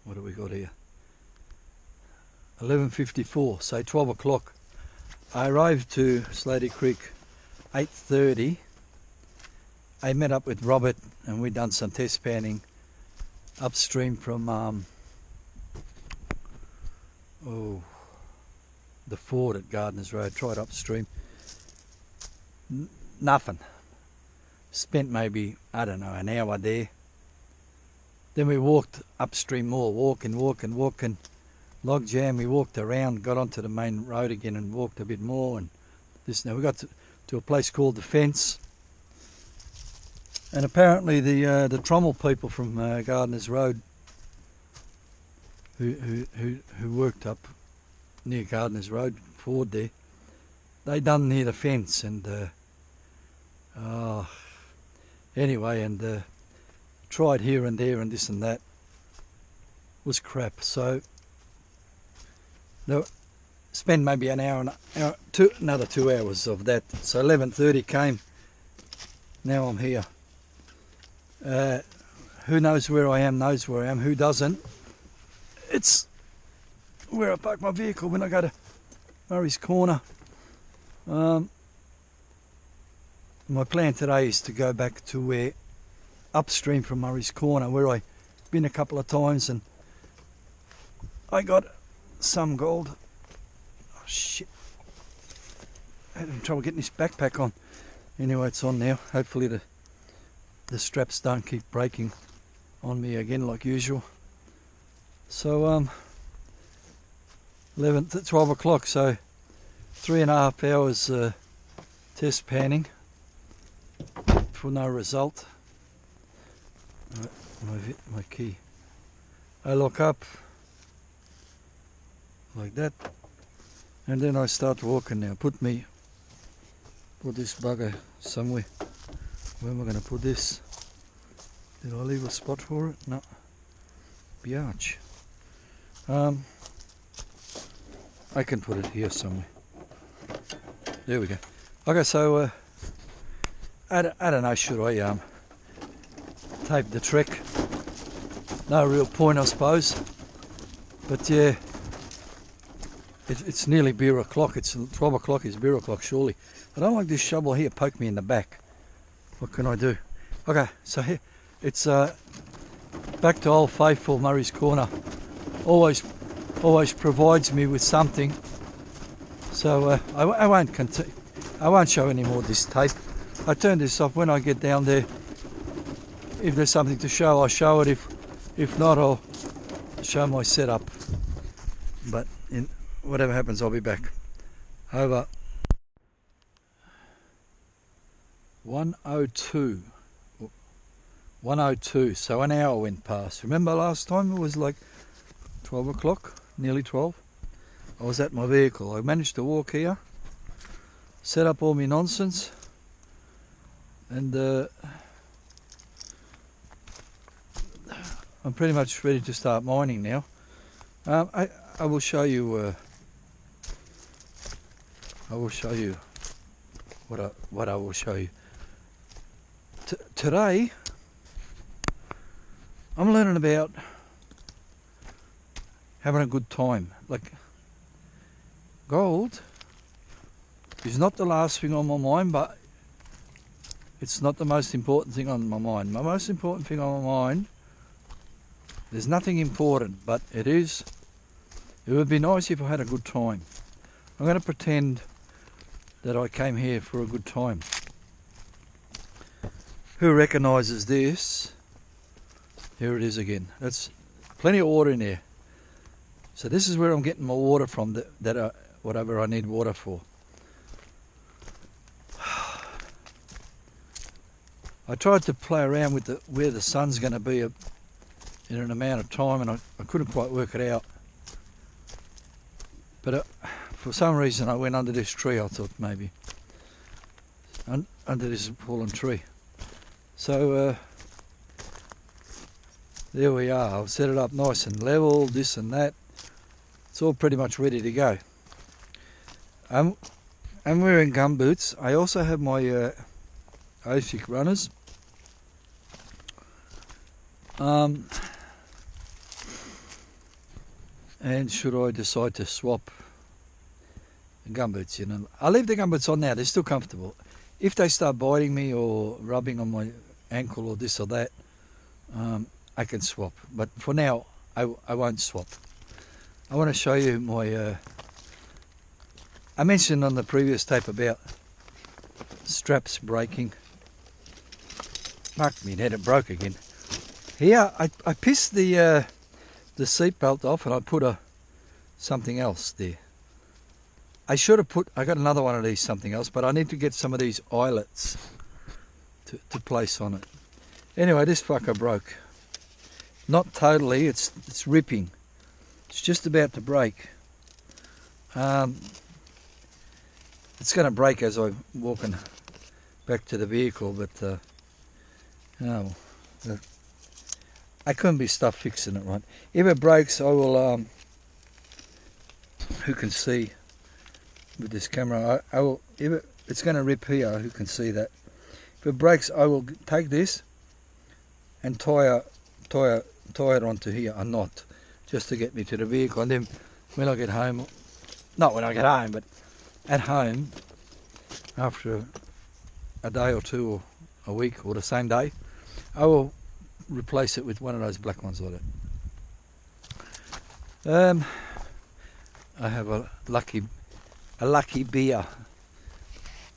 what do we got here? 11:54, say 12 o'clock. I arrived to Slaty Creek 8:30. I met up with Robert and we done some test panning upstream from the ford at Gardeners Road. Tried upstream. Nothing. Spent maybe, I don't know, an hour there. Then we walked upstream more, walking. Log jam, we walked around, got onto the main road again and walked a bit more. And this now we got to a place called the Fence. And apparently the trommel people from Gardeners Road who worked up near Gardeners Road, Ford there, they done near the fence and anyway, and tried here and there and this and that. Was crap. So spend maybe an hour and another 2 hours of that. So 11:30 came. Now I'm here. Who knows where I am knows where I am. Who doesn't? It's where I park my vehicle when I go to Murray's Corner. My plan today is to go back to where upstream from Murray's Corner, where I've been a couple of times, and I got some gold. Oh shit! I had trouble getting this backpack on. Anyway, it's on now. Hopefully the straps don't keep breaking on me again like usual. So 12 o'clock, so 3.5 hours test panning for no result. My key. I lock up like that, and then I start walking now. Put this bugger somewhere. Where am I going to put this? Did I leave a spot for it? No. Biatch. I can put it here somewhere. There we go. Okay, so I don't know, should I tape the trek? No real point, I suppose. But yeah, it's nearly beer o'clock. It's 12 o'clock is beer o'clock, surely. I don't like this shovel here, poke me in the back. What can I do? Okay, so here it's back to old faithful Murray's Corner. Always provides me with something. So I won't show any more of this tape. I turn this off when I get down there. If there's something to show, I'll show it. If not, I'll show my setup. But whatever happens, I'll be back. Over. 1:02. 1:02. So an hour went past. Remember last time it was like 12 o'clock, nearly 12. I was at my vehicle. I managed to walk here, set up all my nonsense, and I'm pretty much ready to start mining now. I will show you. I will show you what I will show you. Today, I'm learning about having a good time. Like, gold is not the last thing on my mind, but it's not the most important thing on my mind. My most important thing on my mind, there's nothing important, but it would be nice if I had a good time. I'm going to pretend that I came here for a good time. Who recognises this? Here it is again. That's plenty of water in there. So this is where I'm getting my water from, whatever I need water for. I tried to play around with where the sun's going to be in an amount of time, and I couldn't quite work it out. But for some reason I went under this tree. I thought maybe under this fallen tree. So there we are. I've set it up nice and level, this and that. It's all pretty much ready to go. I'm wearing gum boots. I also have my ASIC runners. And should I decide to swap the gumboots in? I'll leave the gumboots on now, they're still comfortable. If they start biting me or rubbing on my ankle or this or that, I can swap. But for now, I won't swap. I want to show you my... I mentioned on the previous tape about straps breaking. Fuck me, head, it broke again. Here, I pissed the seat belt off and I put something else there. I should have I got another one of these something else, but I need to get some of these eyelets to place on it. Anyway, this fucker broke. Not totally, it's ripping. It's just about to break. It's going to break as I'm walking back to the vehicle, but I couldn't be stuff fixing it right. If it breaks, I will, who can see with this camera, I will, if it's going to rip here, who can see that. If it breaks, I will take this and tie it onto here, a knot, just to get me to the vehicle. And then when I get home, not when I get home, but at home, after a day or two or a week or the same day, I will replace it with one of those black ones like that. I have a lucky beer.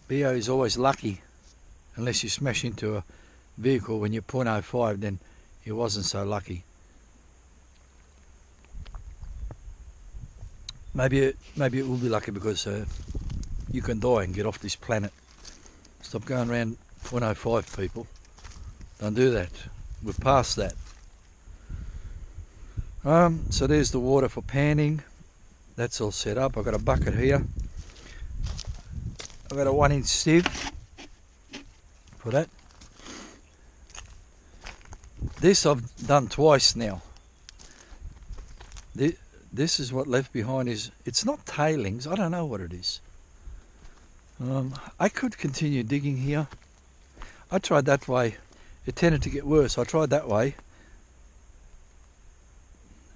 Beer is always lucky, unless you smash into a vehicle when you're 0.05, then it wasn't so lucky. Maybe it will be lucky because you can die and get off this planet. Stop going around 0.05, people. Don't do that. We're past that. So there's the water for panning. That's all set up. I've got a bucket here. I've got a 1-inch sieve for that. This I've done twice now. This is what left behind is, it's not tailings, I don't know what it is. I could continue digging here. I tried that way. It tended to get worse. I tried that way.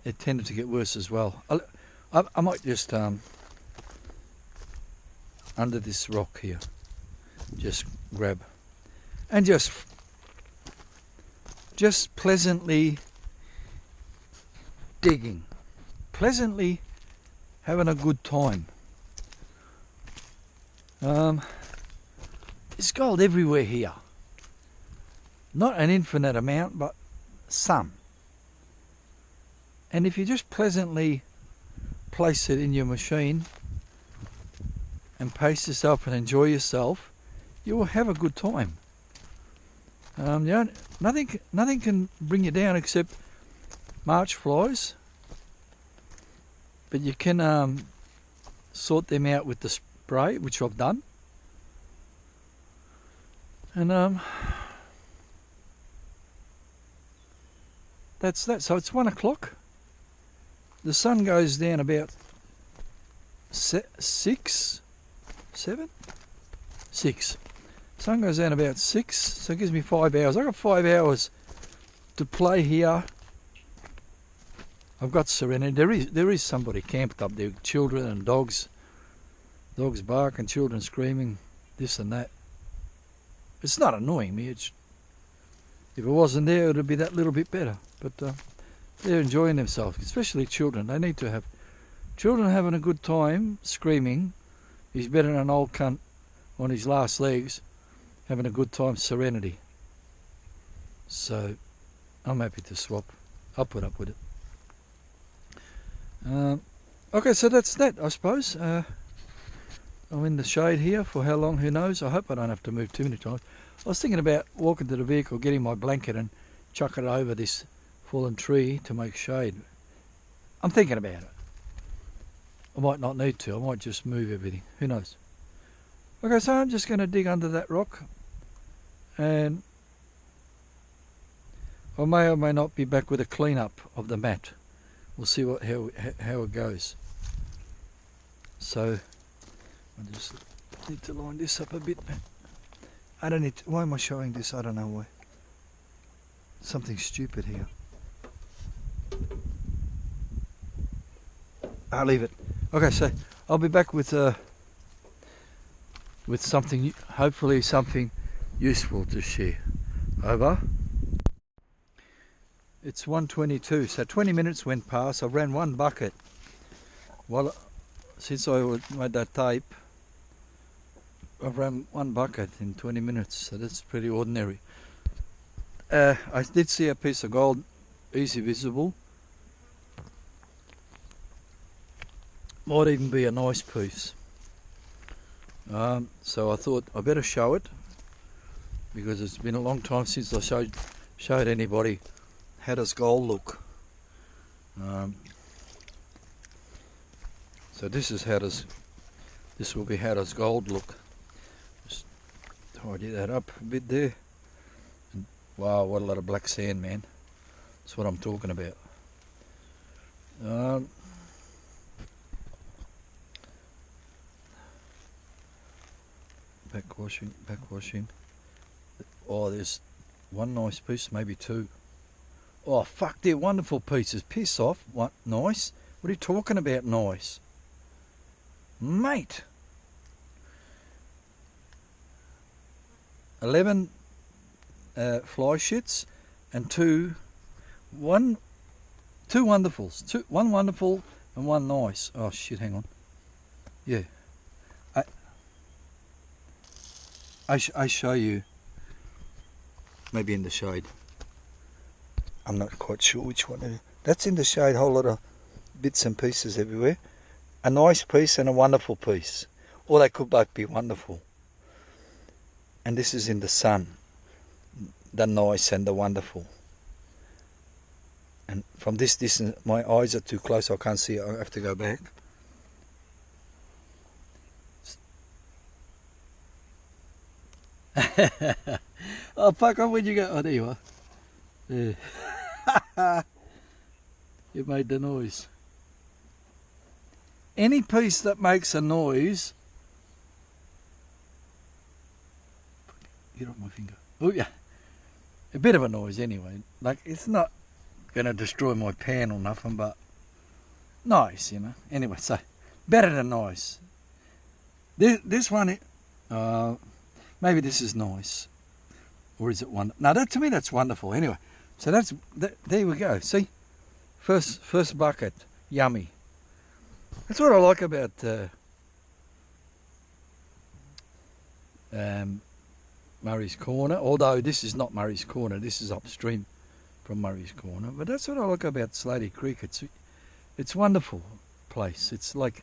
It tended to get worse as well. I might just, under this rock here, just grab and just pleasantly digging. Pleasantly having a good time. There's gold everywhere here. Not an infinite amount, but some. And if you just pleasantly place it in your machine and pace yourself and enjoy yourself, you will have a good time. Nothing can bring you down except March flies. But you can sort them out with the spray, which I've done. And that's that. So it's 1 o'clock. The sun goes down about 6. Sun goes down about 6, so it gives me 5 hours. I've got 5 hours to play here. I've got serenity. There is somebody camped up there, children and dogs. Dogs bark and children screaming, this and that. It's not annoying me. If it wasn't there, it would be that little bit better. But they're enjoying themselves, especially children. They need to have... Children having a good time, screaming, is better than an old cunt on his last legs having a good time, serenity. So, I'm happy to swap. I'll put up with it. Okay, so that's that, I suppose. I'm in the shade here for how long, who knows. I hope I don't have to move too many times. I was thinking about walking to the vehicle, getting my blanket and chucking it over this fallen tree to make shade. I'm thinking about it. I might not need to. I might just move everything. Who knows? Okay, so I'm just going to dig under that rock, and I may or may not be back with a clean up of the mat. We'll see how it goes. So I just need to line this up a bit. I don't need to, why am I showing this? I don't know why. Something stupid here. I'll leave it. Okay, so I'll be back with something, hopefully something useful to share. Over. It's 1:22, so 20 minutes went past. I ran one bucket. Well, since I made that tape, I ran one bucket in 20 minutes, so that's pretty ordinary. I did see a piece of gold, easy visible. Might even be a nice piece. So I thought I better show it, because it's been a long time since I showed anybody how does gold look. So this will be how does gold look. Just tidy that up a bit there. And wow, what a lot of black sand, man. That's what I'm talking about. Backwashing. Oh, there's one nice piece, maybe two. Oh fuck, they're wonderful pieces. Piss off. What? Nice? What are you talking about, nice? Mate. 11 fly shits and two wonderfuls. One wonderful and one nice. Oh shit, hang on. Yeah. I show you maybe in the shade. I'm not quite sure which one. That's in the shade, whole lot of bits and pieces everywhere. A nice piece and a wonderful piece. Or they could both be wonderful. And this is in the sun. The nice and the wonderful. And from this distance, my eyes are too close, I can't see it. I have to go back. Oh fuck off, where'd you go? Oh, there you are. There. You made the noise. Any piece that makes a noise. Get off my finger. Oh yeah. A bit of a noise anyway. Like, it's not going to destroy my pan or nothing, but nice, you know. Anyway, so better than nice. This one, maybe this is nice. Or is it wonderful? No, to me that's wonderful. Anyway, so there we go. See? First bucket. Yummy. That's what I like about Murray's Corner. Although this is not Murray's Corner. This is upstream from Murray's Corner. But that's what I like about Slaty Creek. It's a wonderful place. It's like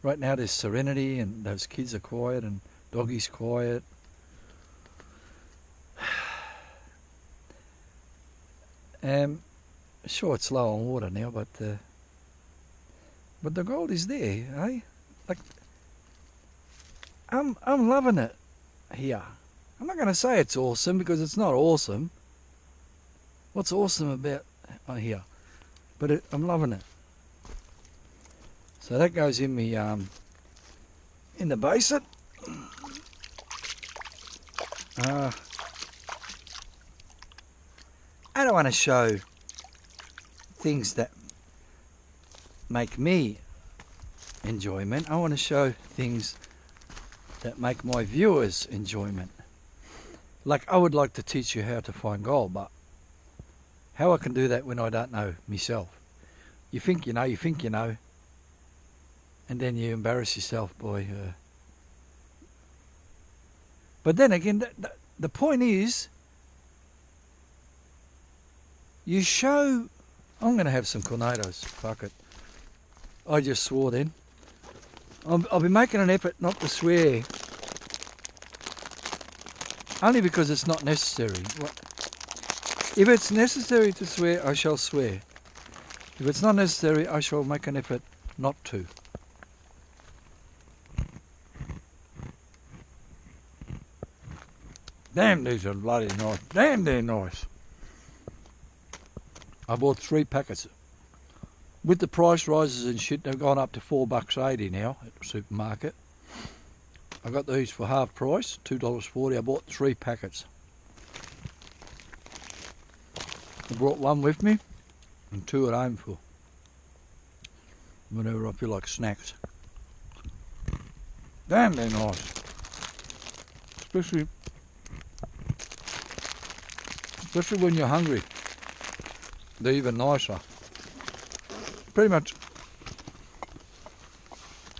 right now there's serenity and those kids are quiet and doggy's quiet. Sure, it's low on water now, but the gold is there, eh? Like, I'm loving it here. I'm not going to say it's awesome because it's not awesome. What's awesome about here? But I'm loving it. So that goes in me in the basin. I don't want to show things that make me enjoyment. I want to show things that make my viewers enjoyment. Like, I would like to teach you how to find gold, but how I can do that when I don't know myself? You think you know, and then you embarrass yourself by... But then again, the point is, you show... I'm going to have some cornados. Fuck it. I just swore then. I'll be making an effort not to swear. Only because it's not necessary. If it's necessary to swear, I shall swear. If it's not necessary, I shall make an effort not to. Damn, these are bloody nice. Damn, they're nice. I bought 3 packets. With the price rises and shit, they've gone up to $4.80 now at the supermarket. I got these for half price, $2.40. I bought 3 packets. I brought one with me and 2 at home for whenever I feel like snacks. Damn, they're nice. Especially when you're hungry. They're even nicer. Pretty much.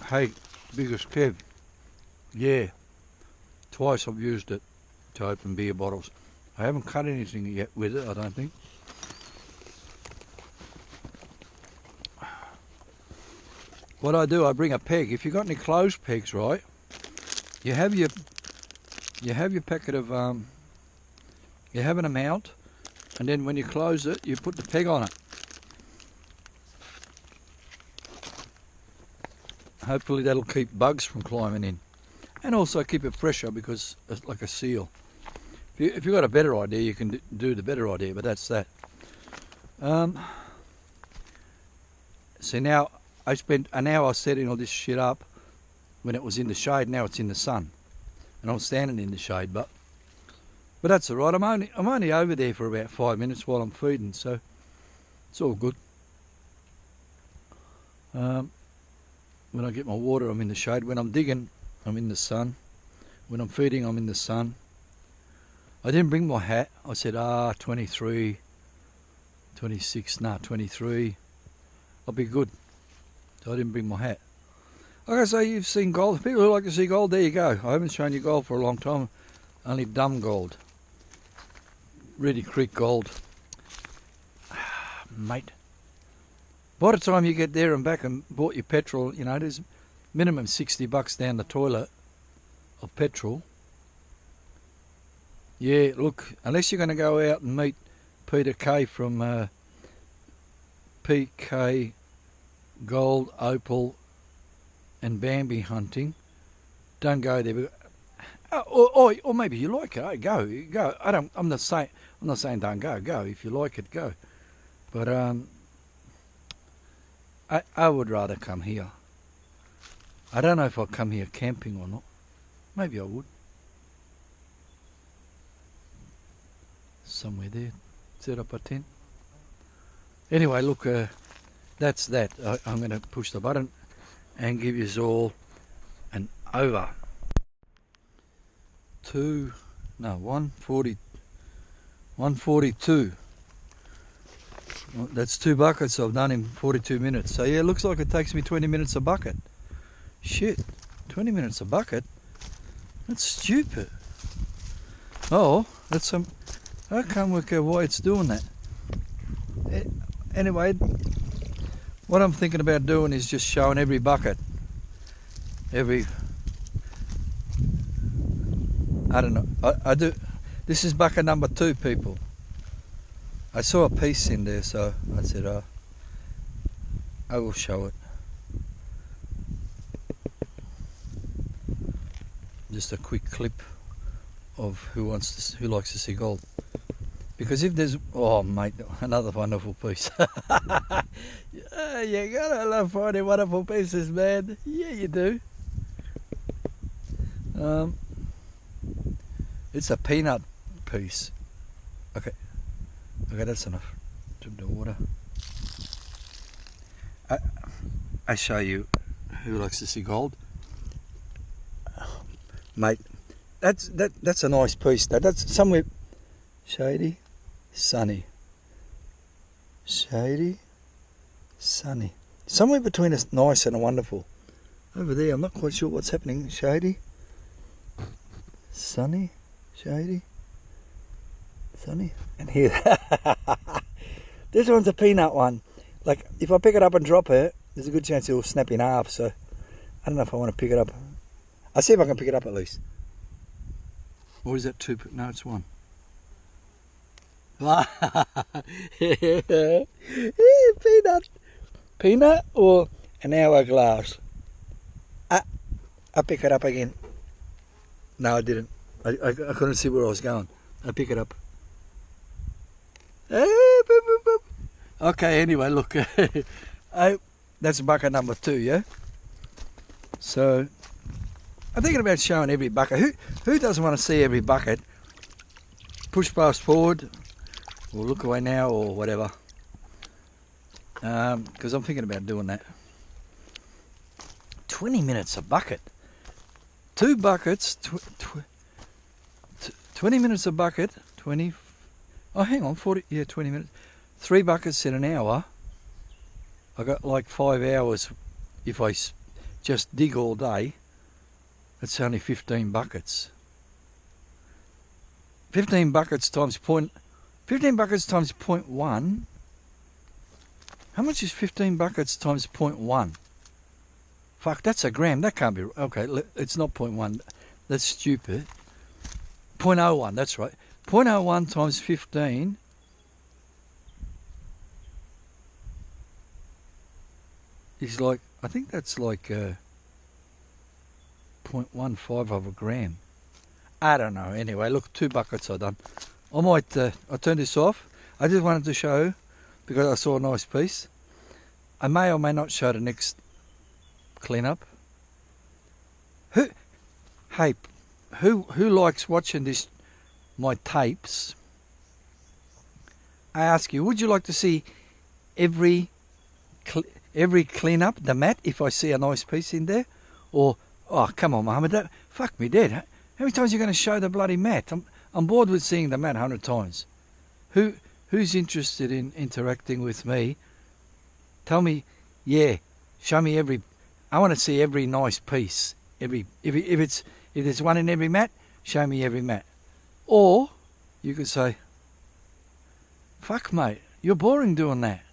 Hey, biggest Kev. Yeah. Twice I've used it to open beer bottles. I haven't cut anything yet with it, I don't think. What I do, I bring a peg. If you've got any closed pegs, right, you have your packet of you have an amount, and then when you close it, you put the peg on it. Hopefully that'll keep bugs from climbing in, and also keep it fresher because it's like a seal. If you've got a better idea, you can do the better idea, but that's that. So now I spent an hour setting all this shit up when it was in the shade. Now it's in the sun, and I'm standing in the shade, but that's all right. I'm only over there for about 5 minutes while I'm feeding, so it's all good. When I get my water, I'm in the shade. When I'm digging, I'm in the sun. When I'm feeding, I'm in the sun. I didn't bring my hat. I said, 23, 26, 23. I'll be good. So I didn't bring my hat. Okay, so you've seen gold. People who like to see gold, there you go. I haven't shown you gold for a long time. Only dumb gold. Slaty Creek gold. Mate. By the time you get there and back and bought your petrol, you know, there's minimum $60 down the toilet of petrol. Yeah, look, unless you're going to go out and meet Peter K from PK Gold, Opal and Bambi hunting, don't go there. Or maybe you like it. Go. I'm not saying don't go. Go if you like it. Go. But I would rather come here. I don't know if I'll come here camping or not. Maybe I would. Somewhere there. Set up a tent. Anyway, look, that's that. I'm going to push the button and give you all an over. 142. Well, that's 2 buckets I've done in 42 minutes. So yeah, it looks like it takes me 20 minutes a bucket. Shit, 20 minutes a bucket? That's stupid. Oh, that's some... I can't work out why it's doing that. Anyway, what I'm thinking about doing is just showing every bucket. I don't know. I do. This is bucket number 2, people. I saw a piece in there, so I said, I will show it. Just a quick clip of who likes to see gold. Because if there's, oh mate, another wonderful piece. You gotta love finding wonderful pieces, man. Yeah, you do. It's a peanut piece. Okay, that's enough. Drip the water. I show you who likes to see gold, mate. That's a nice piece. That's somewhere shady, sunny. Shady, sunny. Somewhere between a nice and a wonderful. Over there, I'm not quite sure what's happening. Shady, sunny, shady, sunny, and here. This one's a peanut one. Like, if I pick it up and drop it, there's a good chance it will snap in half, so I don't know if I want to pick it up. I'll see if I can pick it up at least. Or is that 2? No, it's 1. Peanut. Peanut or an hourglass? I pick it up again. No, I didn't. I couldn't see where I was going. I pick it up. Okay, anyway, look. That's bucket number 2, yeah? So, I'm thinking about showing every bucket. Who doesn't want to see every bucket? Push past forward, or look away now, or whatever. Because I'm thinking about doing that. 20 minutes a bucket. 2 buckets, 20 minutes a bucket, 20, oh hang on, 40, yeah, 20 minutes. 3 buckets in an hour. I got like 5 hours if I just dig all day. It's only 15 buckets. 15 buckets times 0.1. How much is 15 buckets times 0.1? Fuck, that's a gram. That can't be... Okay, it's not 0.1. That's stupid. 0.01, that's right. 0.01 times 15... is like... I think that's like 0.15 of a gram. I don't know. Anyway, look, 2 buckets I've done. I might... I'll turn this off. I just wanted to show... because I saw a nice piece. I may or may not show the next cleanup. Who likes watching this, my tapes? I ask you, would you like to see every cleanup, the mat, if I see a nice piece in there? Or, oh, come on, Mohammed, fuck me dead. How many times are you going to show the bloody mat? I'm bored with seeing the mat 100 times. Who's interested in interacting with me? Tell me, yeah, show me every... I want to see every nice piece. If there's one in every mat, show me every mat. Or you could say, fuck mate, you're boring doing that.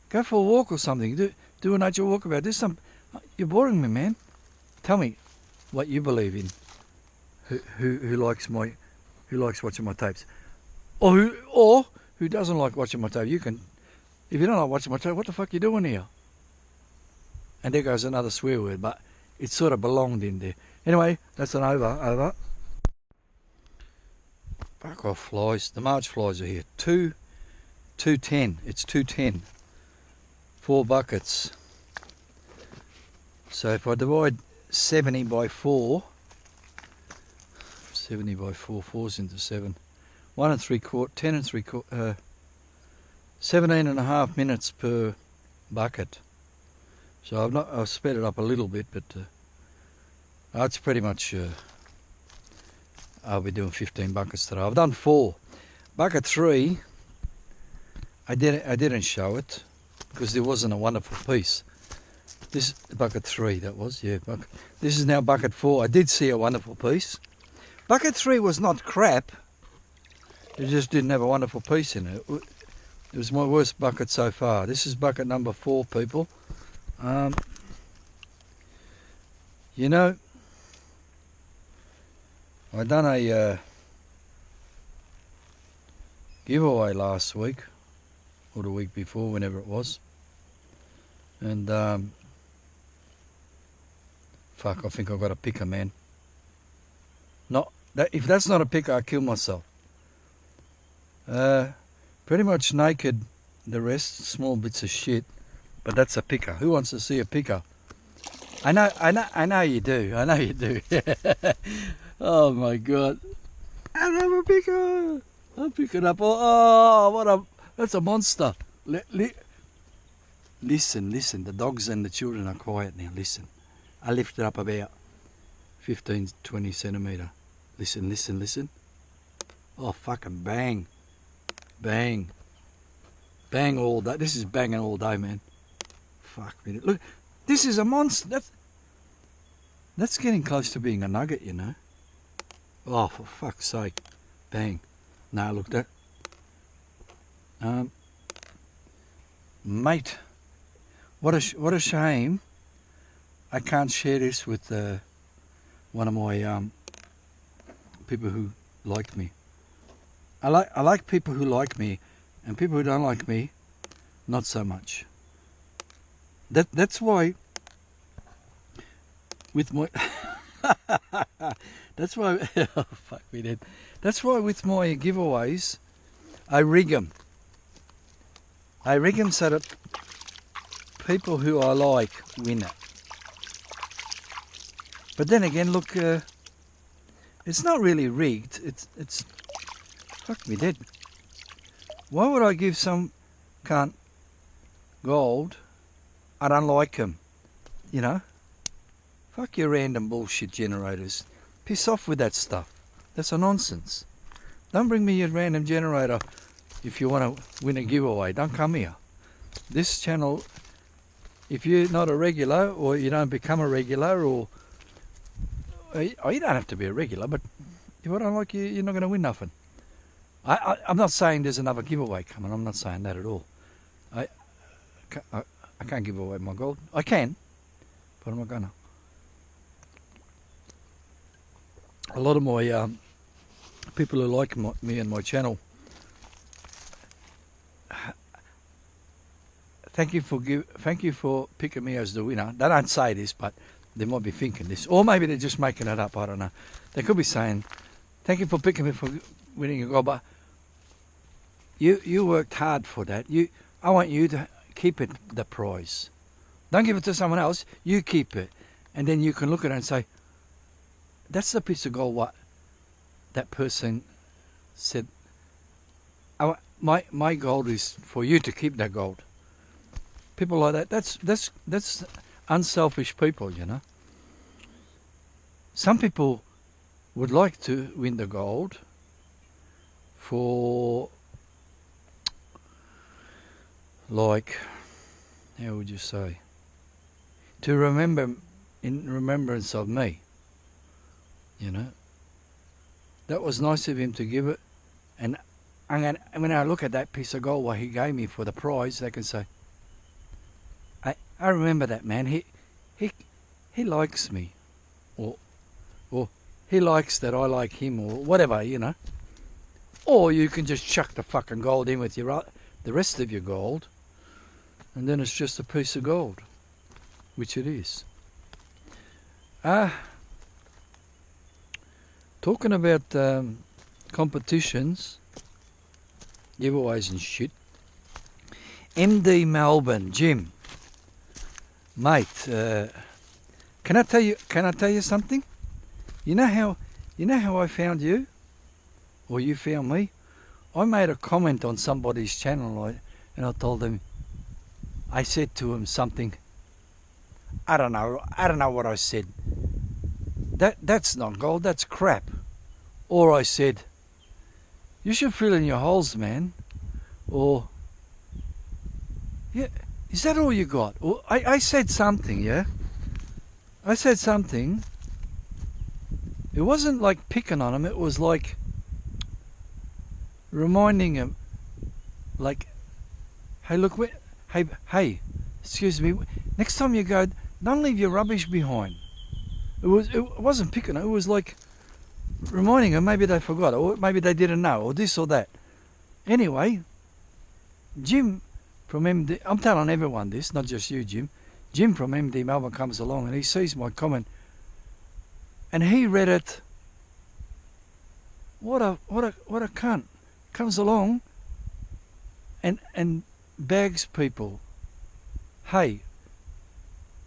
Go for a walk or something. Do a nature walkabout. Do some... You're boring me, man. Tell me what you believe in. Who likes watching my tapes? Or who doesn't like watching my tape? You can, if you don't like watching my tape, what the fuck you doing here? And there goes another swear word, but it sort of belonged in there. Anyway, that's an over. Fuck off flies. The March flies are here. 210. It's 210. 4 buckets. So if I divide 70 by 4, 70 by 4, 4's into 7. 1 3/4, 10 3/4, 17.5 minutes per bucket. So I've sped it up a little bit, but it's pretty much. I'll be doing 15 buckets today. I've done 4. Bucket 3, I didn't show it because there wasn't a wonderful piece. This bucket 3, that was, yeah. This is now bucket 4. I did see a wonderful piece. Bucket 3 was not crap. It just didn't have a wonderful piece in it. It was my worst bucket so far. This is bucket number 4, people. You know, I done a giveaway last week, or the week before, whenever it was. And, fuck, I think I've got a picker, man. If that's not a picker, I kill myself. Pretty much naked, the rest, small bits of shit. But that's a picker. Who wants to see a picker? I know you do. I know you do. Oh my God. I have a picker. I'll pick it up. Oh, that's a monster. Listen. The dogs and the children are quiet now. Listen. I lift it up about 15, 20 centimetre. Listen. Oh, fucking bang. Bang all day. This is banging all day, man. Fuck me. Look, this is a monster. That's getting close to being a nugget, you know. Oh, for fuck's sake. Bang. Now look that. Mate, what a shame. I can't share this with one of my people who like me. I like people who like me, and people who don't like me, not so much. That's why with my that's why oh, fuck me dead. That's why with my giveaways, I rig them. So that people who I like win it. But then again, look, it's not really rigged. It's fuck me dead. Why would I give some cunt gold? I don't like him, you know. Fuck your random bullshit generators. Piss off with that stuff. That's a nonsense. Don't bring me your random generator if you want to win a giveaway. Don't come here. This channel, if you're not a regular or you don't become a regular or you don't have to be a regular, but if I don't like you, you're not going to win nothing. I'm not saying there's another giveaway coming. I'm not saying that at all. I can't give away my gold. I can, but I'm not going to. A lot of my people who like me and my channel, thank you for picking me as the winner. They don't say this, but they might be thinking this, or maybe they're just making it up. I don't know. They could be saying, "Thank you for picking me for winning a gold." But you worked hard for that. I want you to keep it, the prize. Don't give it to someone else. You keep it, and then you can look at it and say, "That's the piece of gold what that person said. My gold is for you to keep that gold." People like that. That's unselfish people, you know. Some people would like to win the gold for, like, how would you say, to remember, in remembrance of me, you know. That was nice of him to give it, and when I look at that piece of gold what he gave me for the prize, they can say, I remember that man. He likes me, or he likes that I like him, or whatever, you know. Or you can just chuck the fucking gold in with the rest of your gold, and then it's just a piece of gold, which it is. Talking about competitions, giveaways and shit. MD Melbourne, Jim, mate. Can I tell you something? You know how I found you, or you found me? I made a comment on somebody's channel, and I told them, I said to him something. I don't know what I said. That's not gold, that's crap. Or I said, you should fill in your holes, man. Or, yeah, is that all you got? Or I said something, yeah? I said something. It wasn't like picking on him, it was like reminding him, like, hey, look, hey, excuse me, next time you go, don't leave your rubbish behind. It wasn't picking, it was like reminding them. Maybe they forgot, or maybe they didn't know, or this or that. Anyway, Jim from MD, I'm telling everyone this, not just you, Jim. Jim from MD Melbourne comes along and he sees my comment, and he read it. What a cunt. Comes along and bags people. Hey,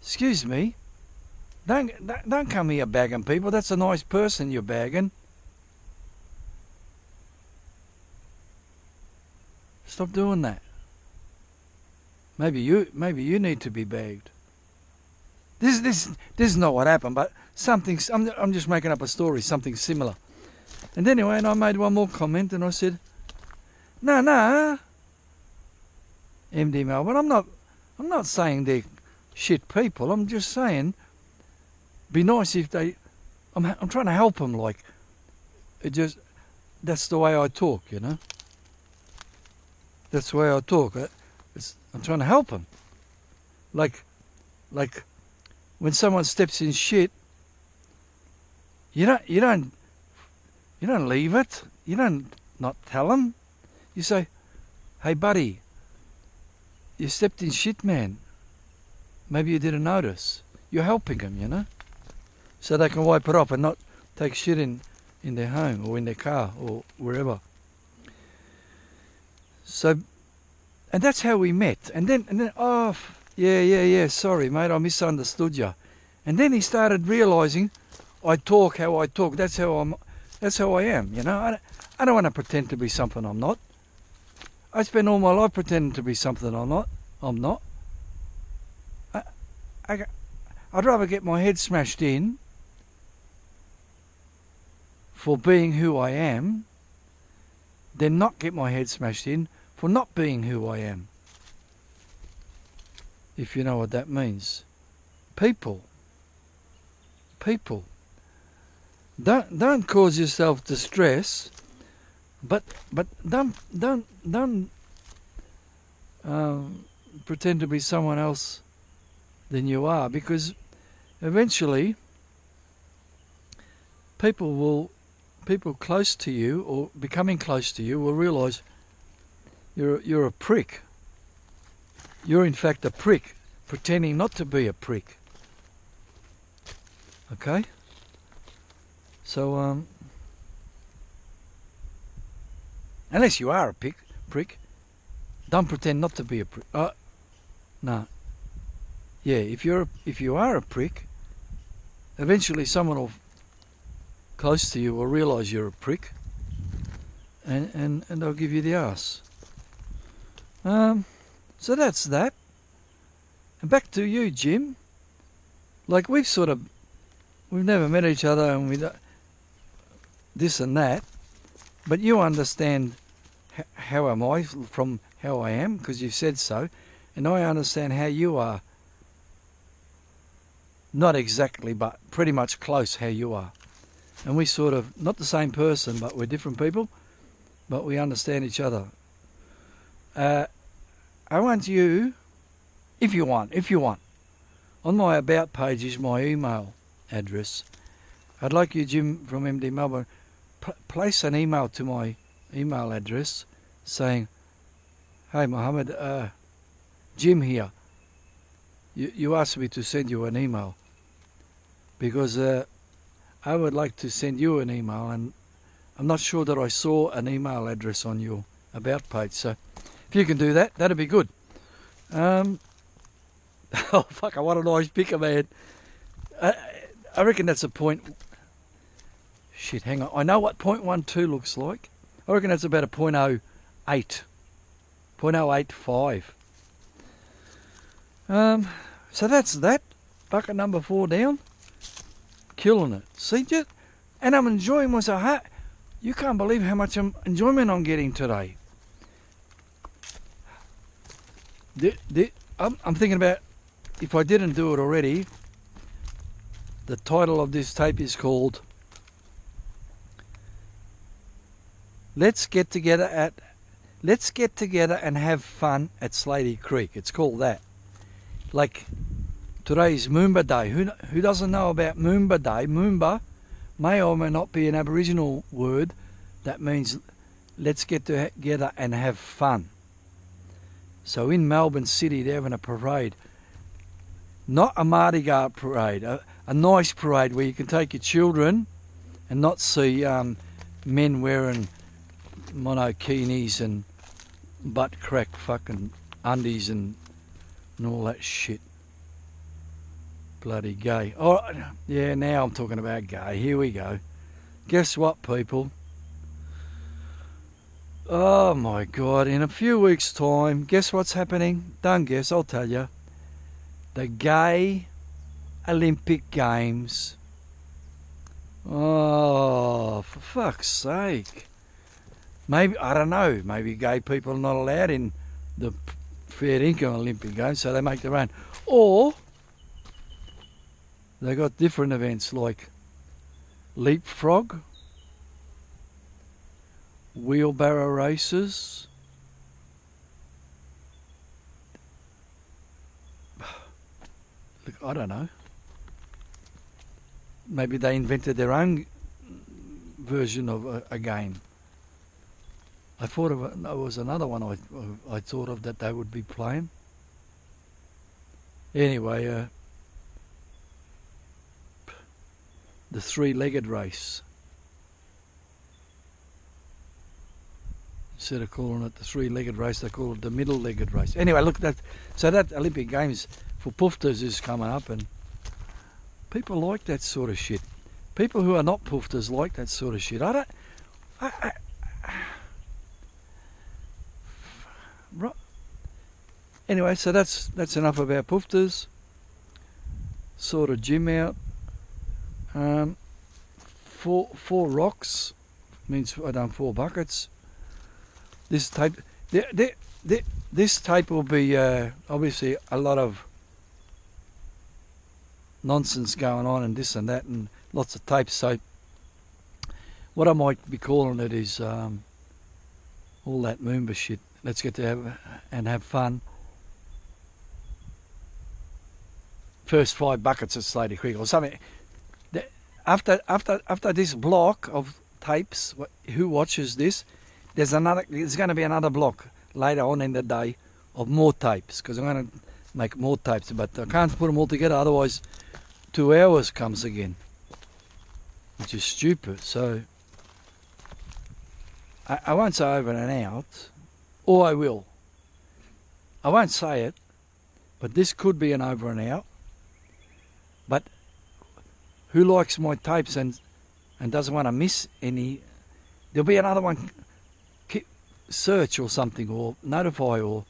excuse me. Don't come here bagging people. That's a nice person you're bagging. Stop doing that. Maybe you need to be bagged. This is not what happened, but something. I'm just making up a story. Something similar. And anyway, and I made one more comment, and I said, "No, MD Melbourne. I'm not saying they're shit people. I'm just saying, be nice if they. I'm trying to help them. Like, that's the way I talk, you know. That's the way I talk. I'm trying to help them. Like when someone steps in shit, you don't leave it. You don't not tell them. You say, hey buddy, you stepped in shit, man. Maybe you didn't notice. You're helping them, you know, so they can wipe it off and not take shit in their home or in their car or wherever. So, and that's how we met. And then, oh, yeah, sorry, mate, I misunderstood you. And then he started realising I talk how I talk. That's how I am, you know. I don't want to pretend to be something I'm not. I spend all my life pretending to be something I'm not. I'd rather get my head smashed in for being who I am than not get my head smashed in for not being who I am. If you know what that means. People. Don't cause yourself distress, but don't pretend to be someone else than you are, because eventually people close to you or becoming close to you will realise you're a prick. You're in fact a prick, pretending not to be a prick. Okay? So, unless you are a prick, don't pretend not to be a prick. No. Yeah, if you are a prick, eventually someone close to you will realise you're a prick, and they'll give you the arse. So that's that. And back to you, Jim. Like we've never met each other, and we don't, this and that, but you understand how am I from how I am, because you've said so, and I understand how you are. Not exactly, but pretty much close how you are. And we sort of, not the same person, but we're different people, but we understand each other. I want you, if you want, on my About page is my email address. I'd like you, Jim from MD Melbourne, place an email to my email address saying, "Hey Mohammed, Jim here. You asked me to send you an email because I would like to send you an email, and I'm not sure that I saw an email address on your About page. So if you can do that, that'd be good." Oh fuck! What a nice picker, man. I reckon that's a point. Shit, hang on. I know what 0.12 looks like. I reckon that's about a 0.08, 0.085. So that's that. Bucket number 4 down. Killing it. See, and I'm enjoying myself. You can't believe how much enjoyment I'm getting today. I'm thinking about, if I didn't do it already, the title of this tape is called Let's Get Together and Have Fun at Slaty Creek. It's called that. Like, today's Moomba Day. Who doesn't know about Moomba Day? Moomba may or may not be an Aboriginal word that means let's get together and have fun. So in Melbourne City, they're having a parade. Not a Mardi Gras parade, a nice parade where you can take your children and not see men wearing monokinis and butt crack fucking undies and all that shit. Bloody gay. Oh, yeah, now I'm talking about gay. Here we go. Guess what, people? Oh my God, in a few weeks' time, guess what's happening? Don't guess, I'll tell you. The Gay Olympic Games. Oh, for fuck's sake. Maybe, I don't know, maybe gay people are not allowed in the fair income Olympic Games, so they make their own. Or they got different events like leapfrog, wheelbarrow races, look, I don't know. Maybe they invented their own version of a game. I thought of there was another one I thought of that they would be playing. Anyway, the three-legged race. Instead of calling it the three-legged race, they call it the middle-legged race. Anyway, look, that Olympic Games for poofters is coming up, and people like that sort of shit. People who are not poofters like that sort of shit. Anyway, so that's enough about poofters. sort of gym out. Four rocks means I done 4 buckets. This tape, this tape will be obviously a lot of nonsense going on and this and that and lots of tapes. So what I might be calling it is all that Moomba shit. Let's get to have fun. First 5 buckets at Slaty Creek or something. After this block of tapes, who watches this? There's going to be another block later on in the day of more tapes, because I'm going to make more tapes, but I can't put them all together, otherwise 2 hours comes again, which is stupid. So I won't say over and out, or I will. I won't say it, but this could be an over and out. But who likes my tapes and doesn't want to miss any? There'll be another one. Search or something, or notify, or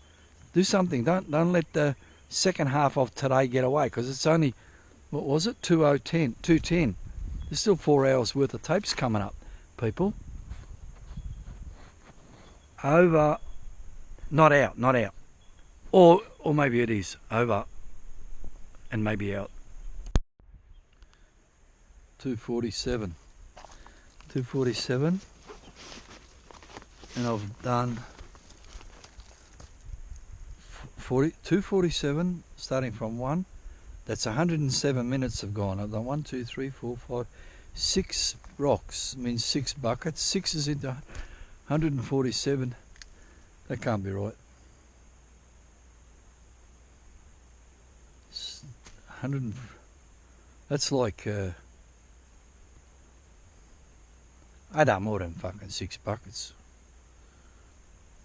do something. Don't let the second half of today get away, because it's only, what was it, 2:10. There's still 4 hours worth of tapes coming up, people. Over, not out, or maybe it is over and maybe out. 2:47, and I've done 2:47 starting from 1. That's 107 minutes have gone. I've done 1, 2, 3, 4, 5, 6 rocks, means 6 buckets. 6 is into 147. That can't be right. 100. That's like I done more than fucking 6 buckets.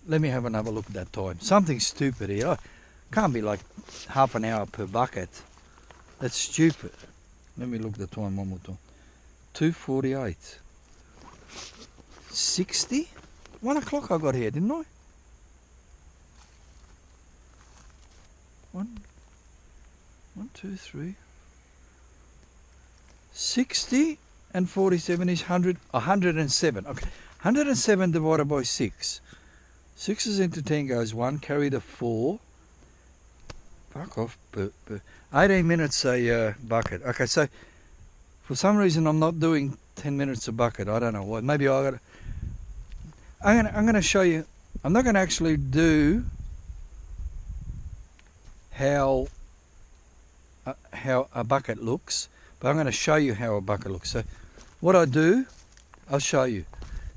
Let me have another look at that time. Something stupid here. Can't be like half an hour per bucket. That's stupid. Let me look at the time one more time. 2:48. 60? 1 o'clock I got here, didn't I? 1, 2, 3. 60 and 47 is 107. Okay, 107 divided by 6. 6 is into 10 goes 1, carry the 4. Fuck off. 18 minutes a bucket. Okay, so for some reason I'm not doing 10 minutes a bucket. I don't know why. Maybe I got. I'm gonna show you. I'm not gonna actually do how a bucket looks, but I'm gonna show you how a bucket looks. So what I do, I'll show you.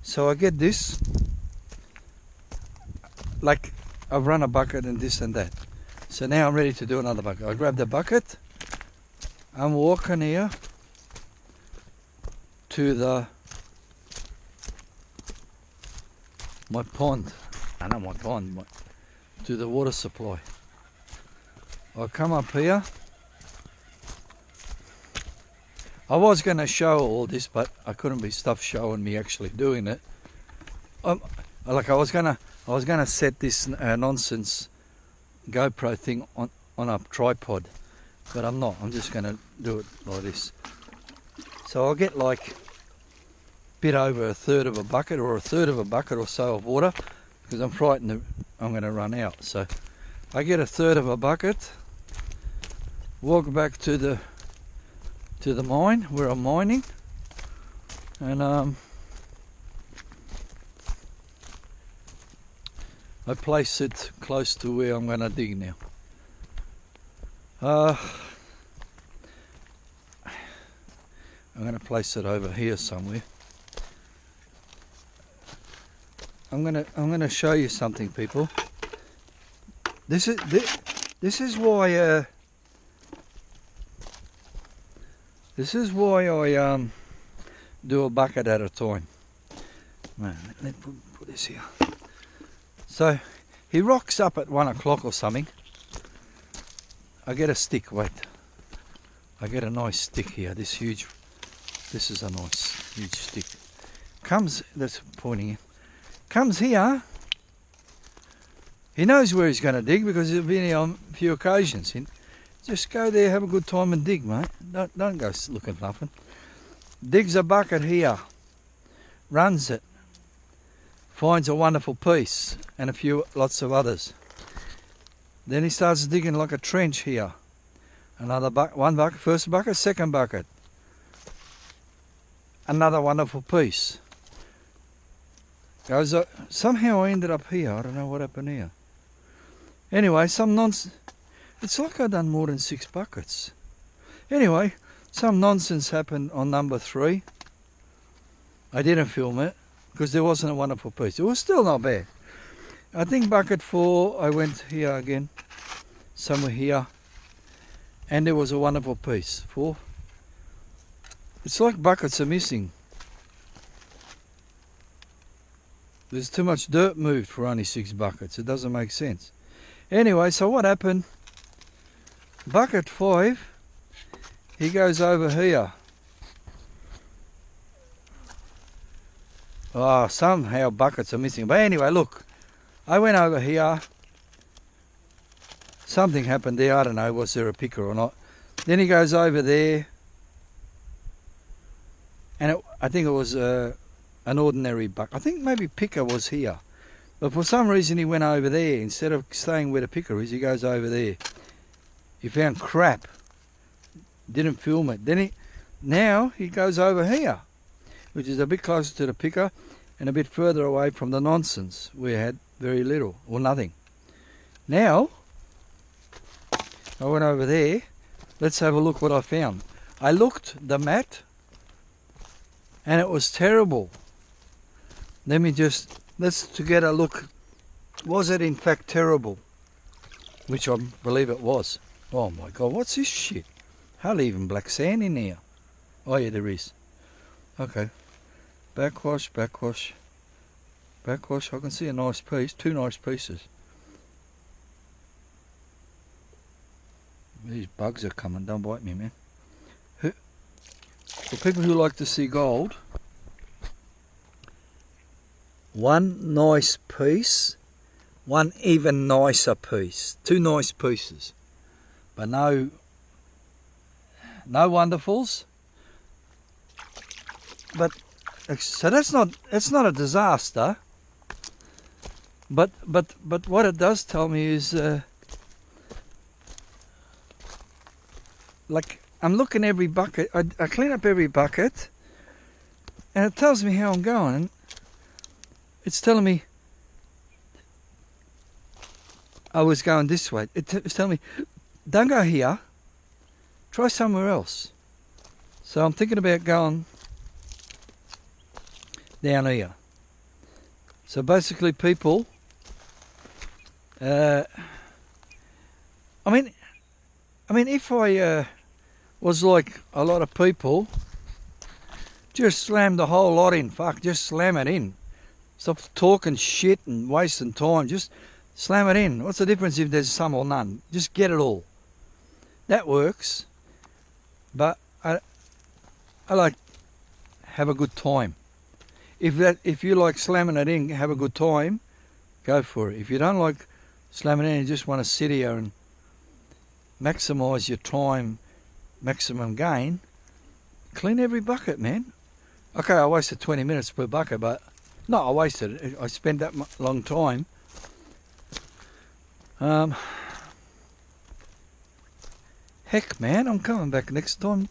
So I get this. Like I've run a bucket and this and that. So now I'm ready to do another bucket. I grab the bucket. I'm walking here to my pond. Not my pond, to the water supply. I come up here. I was going to show all this, but I couldn't be stuff showing me actually doing it. Like I was gonna set this nonsense GoPro thing on a tripod, but I'm not. I'm just gonna do it like this. So I'll get like a bit over a third of a bucket, or a third of a bucket or so of water, because I'm frightened that I'm going to run out. So I get a third of a bucket, walk back to the mine where I'm mining, and I place it close to where I'm going to dig now. I'm going to place it over here somewhere. I'm going to show you something, people. This is why I do a bucket at a time. Man, let's put this here. So he rocks up at 1 o'clock or something. I get a stick. Wait, I get a nice stick here. This is a nice huge stick. That's pointing in. Comes here. He knows where he's going to dig because he's been here on a few occasions. Just go there, have a good time and dig, mate. Don't go looking for nothing. Digs a bucket here, runs it, finds a wonderful piece and lots of others. Then he starts digging like a trench here. Another one bucket, first bucket, second bucket. Another wonderful piece. Goes up, somehow I ended up here. I don't know what happened here. Anyway, some nonsense. It's like I've done more than 6 buckets. Anyway, some nonsense happened on number 3. I didn't film it because there wasn't a wonderful piece. It was still not bad. I think bucket 4, I went here again, somewhere here, and there was a wonderful piece. 4. It's like buckets are missing. There's too much dirt moved for only 6 buckets. It doesn't make sense. Anyway, so what happened? Bucket 5, he goes over here. Oh, somehow buckets are missing. But anyway, look, I went over here. Something happened there. I don't know, was there a picker or not? Then he goes over there. And I think it was an ordinary bucket. I think maybe picker was here. But for some reason he went over there. Instead of staying where the picker is, he goes over there. He found crap. Didn't film it. Then now he goes over here, which is a bit closer to the picker and a bit further away from the nonsense. We had very little or nothing. Now, I went over there. Let's have a look what I found. I looked the mat and it was terrible. Let's together look. Was it in fact terrible? Which I believe it was. Oh my God, what's this shit? Hardly even black sand in here. Oh yeah, there is. Okay. Backwash, backwash. Backwash, I can see a nice piece, 2 nice pieces. These bugs are coming, don't bite me, man. For people who like to see gold, 1 nice piece, 1 even nicer piece, 2 nice pieces, but no wonderfuls. But so that's not a disaster. But what it does tell me is like I'm looking every bucket. I clean up every bucket, and it tells me how I'm going. It's telling me I was going this way. It's telling me, don't go here, try somewhere else. So I'm thinking about going down here. So basically people, I mean if I was like a lot of people, just slam the whole lot in, just slam it in. Stop talking shit and wasting time. Just slam it in. What's the difference if there's some or none? Just get it all. That works. But I like have a good time. If you like slamming it in, have a good time, go for it. If you don't like slamming it in, you just want to sit here and maximise your time, maximum gain, clean every bucket, man. Okay, I wasted 20 minutes per bucket, but no, I wasted it. I spent that long time. Heck, man, I'm coming back next time.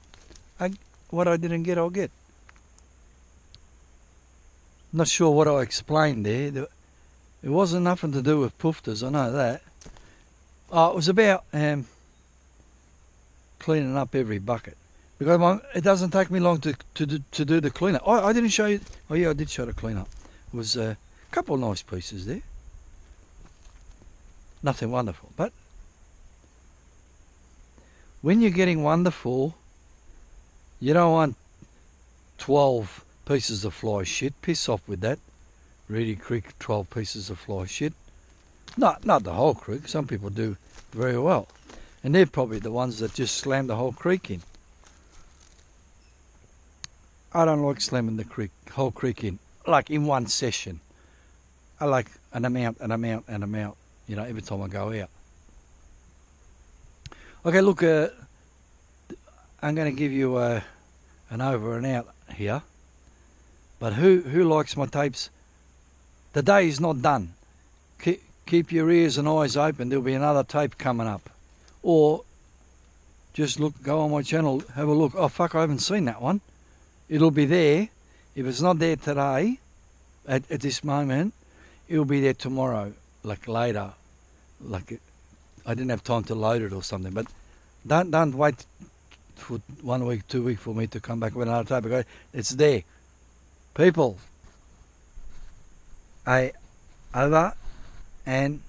What I didn't get, I'll get. Not sure what I explained there. It wasn't nothing to do with poofters, I know that. It was about cleaning up every bucket. Because it doesn't take me long to do the cleanup. I didn't show you. Oh yeah, I did show the cleanup. It was a couple of nice pieces there. Nothing wonderful, but when you're getting wonderful, you don't want 12 pieces of fly shit. Piss off with that. Reedy Creek, 12 pieces of fly shit. Not the whole creek. Some people do very well, and they're probably the ones that just slam the whole creek in. I don't like slamming the whole creek in, like in one session. I like an amount, you know, every time I go out. Okay, look, I'm going to give you an over and out here. But who likes my tapes? The day is not done. Keep your ears and eyes open. There'll be another tape coming up. Or just go on my channel, have a look. Oh, fuck, I haven't seen that one. It'll be there. If it's not there today, at this moment, it'll be there tomorrow, like later. Like I didn't have time to load it or something. But don't wait for 1 week, 2 weeks for me to come back with another tape. Because it's there. People, over and